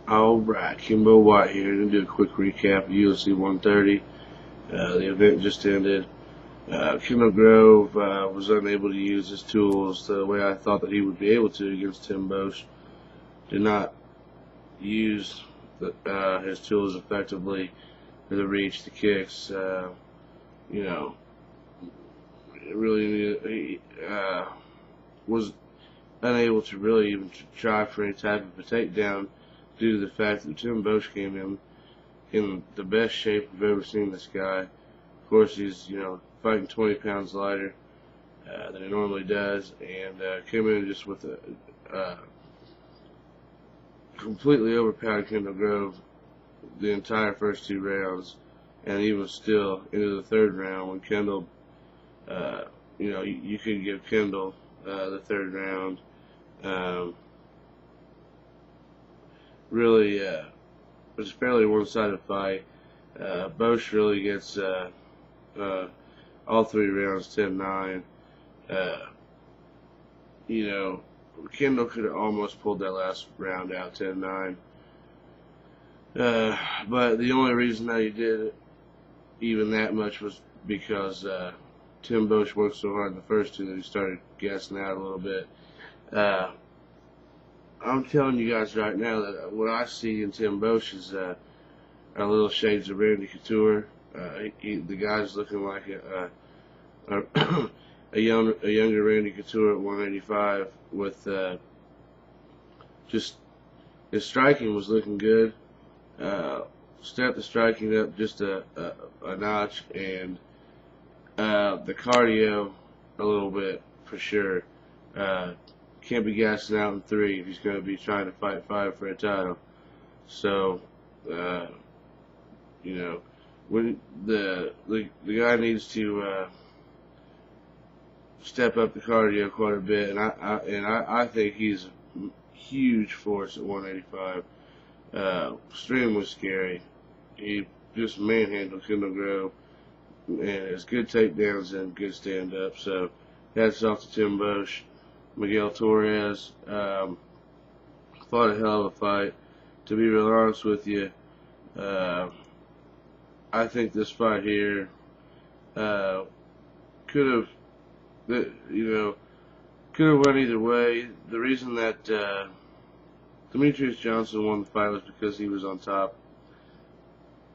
Alright, Kimbo White here. Gonna do a quick recap of UFC 130. The event just ended. Kendall Grove was unable to use his tools the way I thought that he would be able to against Tim Bosch. Did not use his tools effectively. The reach, the kicks, he was unable to really even try for any type of a takedown due to the fact that Tim Bosch came in the best shape I've ever seen this guy. Of course, he's fighting 20 pounds lighter than he normally does, and came in just with a completely overpowered Kendall Grove the entire first two rounds, and he was still into the third round when Kendall, you could give Kendall the third round. Really, it was a fairly one-sided fight. Bosch really gets all three rounds 10-9. Kendall could have almost pulled that last round out 10-9. But the only reason that he did it even that much was because Tim Bosch worked so hard in the first two that he started gassing out a little bit. I'm telling you guys right now that what I see in Tim Bosch is a little shades of Randy Couture. The guy's looking like a younger Randy Couture at 185 with just his striking was looking good. Stepped the striking up just a notch, and the cardio a little bit for sure. Can't be gassing out in 3 if he's going to be trying to fight 5 for a title. So, when the guy needs to step up the cardio quite a bit, and I think he's a huge force at 185. Extremely scary. He just manhandled Kendall Grove, and has good takedowns and good stand-up. So, hats off to Tim Bosch. Miguel Torres fought a hell of a fight. To be real honest with you, I think this fight here could have went either way. The reason that Demetrius Johnson won the fight was because he was on top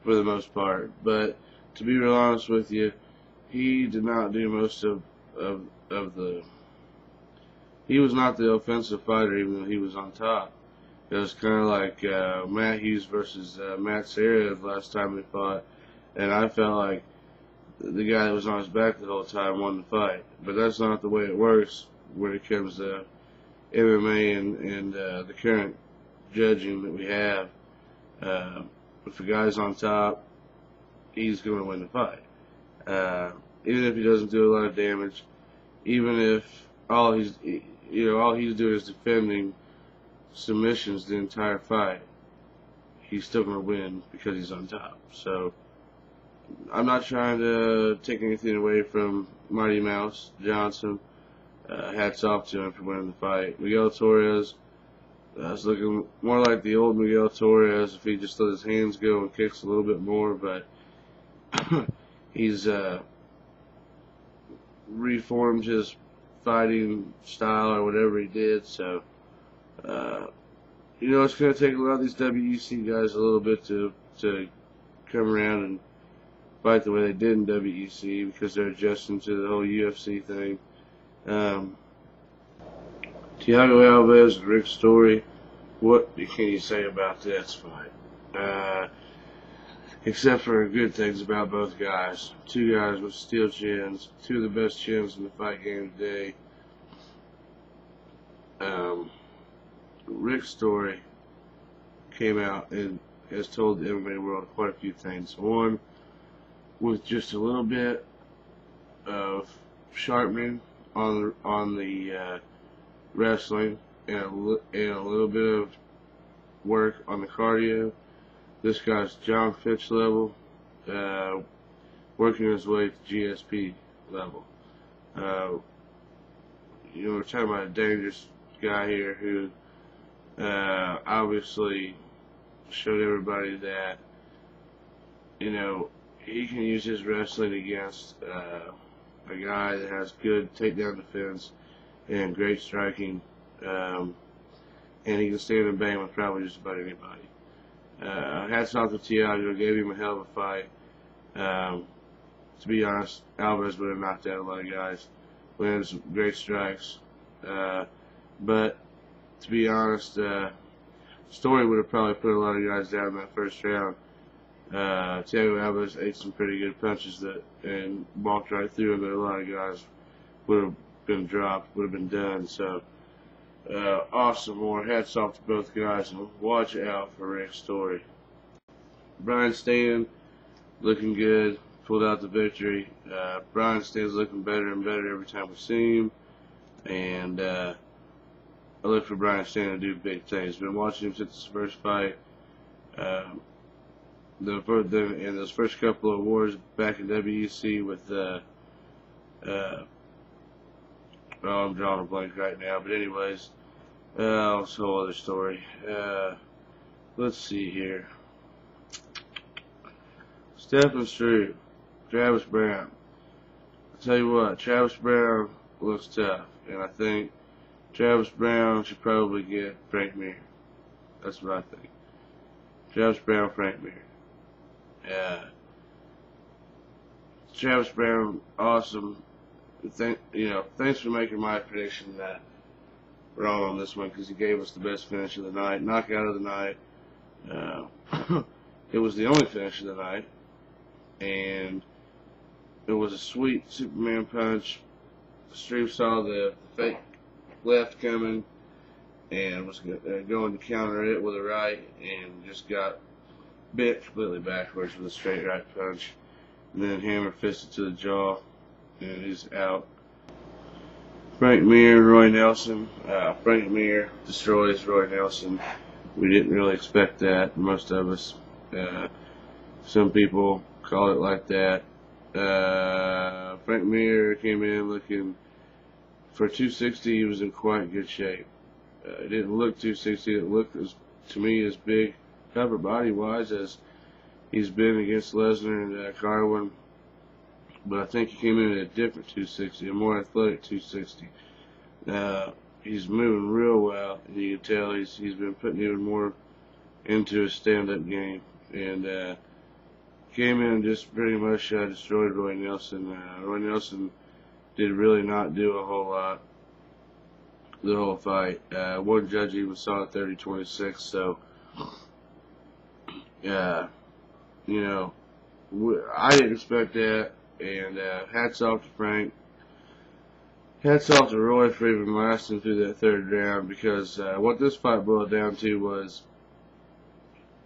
for the most part. But to be real honest with you, he did not do most of the. He was not the offensive fighter, even though he was on top. It was kind of like Matt Hughes versus Matt Serra the last time they fought, and I felt like the guy that was on his back the whole time won the fight. But that's not the way it works when it comes to MMA and the current judging that we have. If the guy's on top, he's going to win the fight. Even if he doesn't do a lot of damage, even if all he's doing is defending submissions the entire fight, he's still going to win because he's on top. So I'm not trying to take anything away from Mighty Mouse Johnson. Hats off to him for winning the fight. Miguel Torres is looking more like the old Miguel Torres if he just let his hands go and kicks a little bit more, but he's reformed his fighting style or whatever he did. So it's going to take a lot of these WEC guys a little bit to come around and fight the way they did in WEC because they're adjusting to the whole UFC thing. Thiago Alves and Rick Story, what can you say about this fight? Except for good things about both guys. Two guys with steel chins, two of the best chins in the fight game today. Rick Story came out and has told the MMA world quite a few things. One, with just a little bit of sharpening on the wrestling and a little bit of work on the cardio. This guy's John Fitch level, working his way to GSP level. We're talking about a dangerous guy here who obviously showed everybody that, you know, he can use his wrestling against a guy that has good takedown defense and great striking, and he can stand and bang with probably just about anybody. Hats off to Thiago, gave him a hell of a fight. To be honest, Alvarez would have knocked out a lot of guys. Lands some great strikes. But to be honest, Story would have probably put a lot of guys down in that first round. Thiago Alvarez ate some pretty good punches and walked right through them. A lot of guys would have been dropped, would have been done. So, awesome. More hats off to both guys, and watch out for Rick Story. Brian Stann looking good, pulled out the victory. Brian Stann's looking better and better every time we see him, and I look for Brian Stann to do big things. Been watching him since his first fight. In those first couple of wars back in WEC with I'm drawing a blank right now, but anyways, it's a whole other story. Let's see here. Stephen Struve, Travis Brown. I'll tell you what, Travis Brown looks tough, and I think Travis Brown should probably get Frank Mir. That's what I think. Travis Brown, Frank Mir. Travis Brown, awesome. Thanks for making my prediction wrong on this one, because he gave us the best finish of the night, knockout of the night. It was the only finish of the night, and it was a sweet Superman punch. Struve saw the fake left coming and was going to counter it with a right, and just got bit completely backwards with a straight right punch, and then hammer fisted to the jaw, and he's out. Frank Mir, Roy Nelson. Frank Mir destroys Roy Nelson. We didn't really expect that, most of us. Some people call it like that. Frank Mir came in looking, for 260, he was in quite good shape. It didn't look 260. It looked, to me, as big upper body wise as he's been against Lesnar and Carwin, but I think he came in at a different 260, a more athletic 260. He's moving real well, and you can tell he's been putting even more into his stand-up game, and came in and just pretty much destroyed Roy Nelson. Roy Nelson did really not do a whole lot the whole fight. One judge even saw it 30-26, so I didn't expect that, and hats off to Frank. Hats off to Roy for even lasting through that third round, because what this fight boiled down to was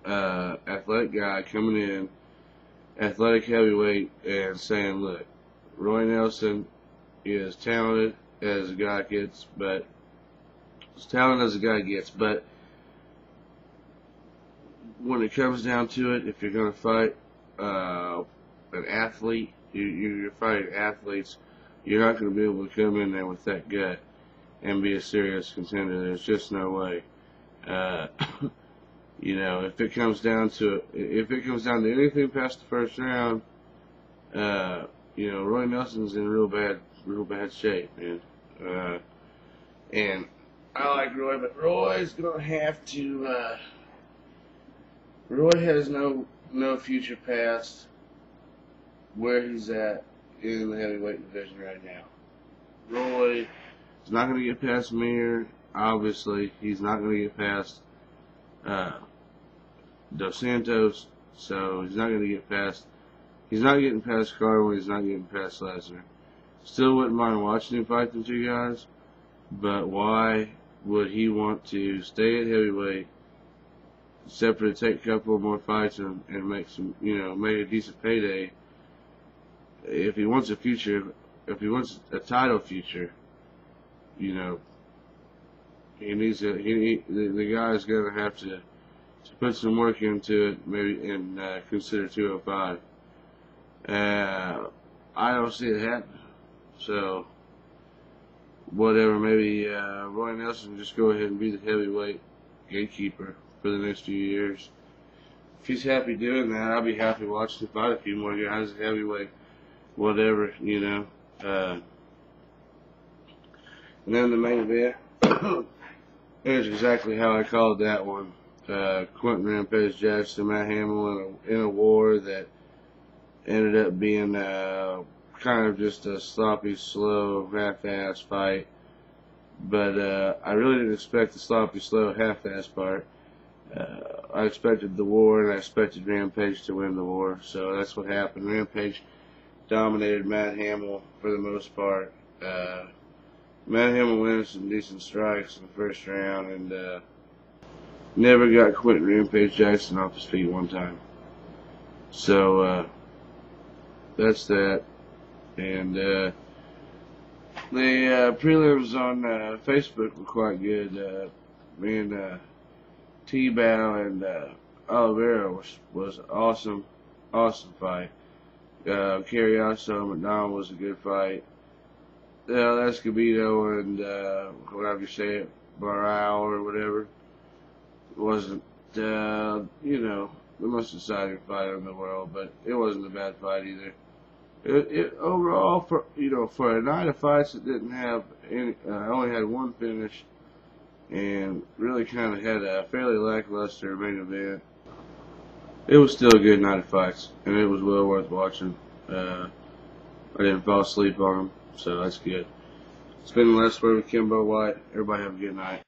athletic guy coming in, athletic heavyweight, and saying, look, Roy Nelson is talented as a guy gets, but when it comes down to it, if you're going to fight an athlete, you're fighting athletes, you're not going to be able to come in there with that gut and be a serious contender. There's just no way. If it comes down to anything past the first round, Roy Nelson's in real bad shape, man. And I like Roy, but Roy's gonna have to. Roy has no future past where he's at in the heavyweight division right now. Roy is not going to get past Mir. Obviously, he's not going to get past Dos Santos. So he's not going to get past. He's not getting past Carwin. He's not getting past Lesnar. Still wouldn't mind watching him fight them two guys, but why would he want to stay at heavyweight, except for to take a couple more fights and make some, make a decent payday? If he wants a future, if he wants a title future, he needs the guy's gonna have to put some work into it, maybe, and consider 205. I don't see it happening. So, whatever, maybe Roy Nelson just go ahead and be the heavyweight gatekeeper for the next few years. he's happy doing that, I'll be happy watching him fight a few more guys at heavyweight, whatever, you know. And then the main event, here's exactly how I called that one. Quentin Rampage Jackson, Matt Hamill in a war that ended up being kind of just a sloppy, slow, half-ass fight. But I really didn't expect the sloppy, slow, half-ass part. I expected the war, and I expected Rampage to win the war. So that's what happened. Rampage dominated Matt Hamill for the most part. Matt Hamill wins some decent strikes in the first round, and never got Quentin Rampage Jackson off his feet one time. So that's that. And the prelims on Facebook were quite good. Me and T-Bow and Oliveira was awesome fight. Carrioso McDonald was a good fight. Escobedo and whatever you say it, Barao or whatever, wasn't the most exciting fight in the world, but it wasn't a bad fight either. It overall, for a night of fights that didn't have any, only had one finish, and really kind of had a fairly lackluster main event. It was still a good night of fights, and it was well worth watching. I didn't fall asleep on them, so that's good. It's been the last word with Kimbo White. Everybody have a good night.